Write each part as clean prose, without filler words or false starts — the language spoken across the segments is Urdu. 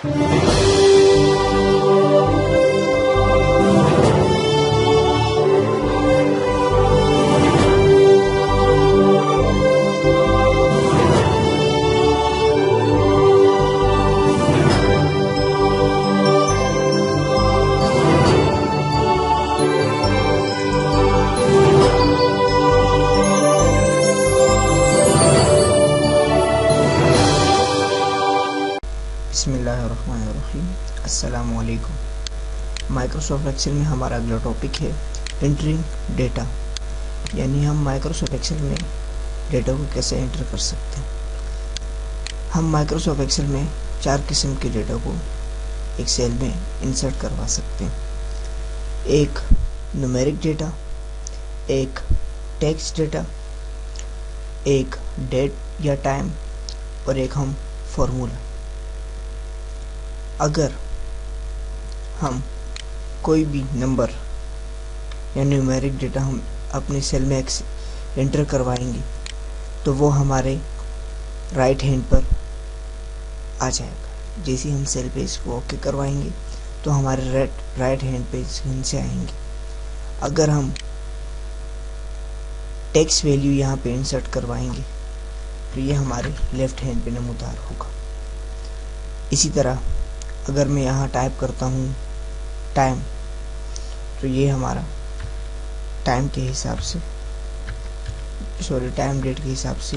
بسم اللہ الرحمن الرحیم۔ السلام علیکم۔ مائکروسافٹ ایکسل میں ہمارا اگلا ٹاپک ہے انٹرنگ ڈیٹا، یعنی ہم مائکروسافٹ ایکسل میں ڈیٹا کو کیسے انٹر کر سکتے ہیں۔ ہم مائکروسافٹ ایکسل میں 4 قسم کے ڈیٹا کو ایک سیل میں انسرٹ کروا سکتے ہیں۔ ایک نومیرک ڈیٹا، ایک ٹیکسٹ ڈیٹا، ایک ڈیٹ یا ٹائم، اور ایک ہم فارمولا۔ اگر ہم کوئی بھی نمبر یا نیومیرک ڈیٹا ہم اپنے سیل میں انٹر کروائیں گے تو وہ ہمارے رائٹ ہینڈ پر آ جائے گا۔ جیسے ہم سیل پہ اس کو اوکے کروائیں گے تو ہمارے رائٹ ہینڈ پہ سے آئیں گے۔ اگر ہم ٹیکسٹ ویلیو یہاں پہ انسرٹ کروائیں گے تو یہ ہمارے لیفٹ ہینڈ پہ نمودار ہوگا۔ اسی طرح اگر میں یہاں ٹائپ کرتا ہوں ٹائم، تو یہ ہمارا ٹائم کے حساب سے ٹائم ڈیٹ کے حساب سے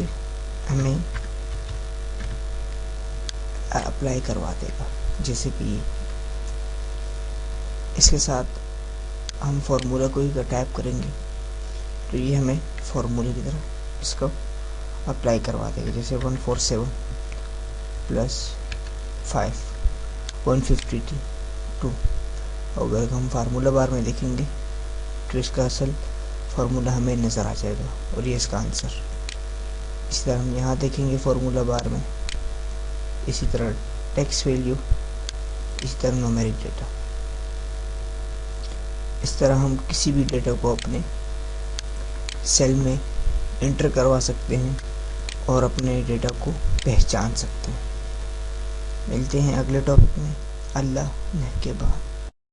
ہمیں اپلائی کروا دے گا۔ جیسے کہ یہ اس کے ساتھ ہم فارمولا کو ہی ٹائپ کریں گے تو یہ ہمیں فارمولے کی طرح اس کو اپلائی کروا دے گا۔ جیسے 147 پلس 5 152۔ اگر ہم فارمولا بار میں دیکھیں گے تو اس کا اصل فارمولا ہمیں نظر آ جائے گا اور یہ اس کا آنسر۔ اسی طرح ہم یہاں دیکھیں گے فارمولا بار میں، اسی طرح ٹیکسٹ ویلیو، اسی طرح نومیرک ڈیٹا۔ اس طرح ہم کسی بھی ڈیٹا کو اپنے سیل میں انٹر کروا سکتے ہیں اور اپنے ڈیٹا کو پہچان سکتے ہیں۔ ملتے ہیں اگلے ٹاپک میں اللہ نے کے بعد۔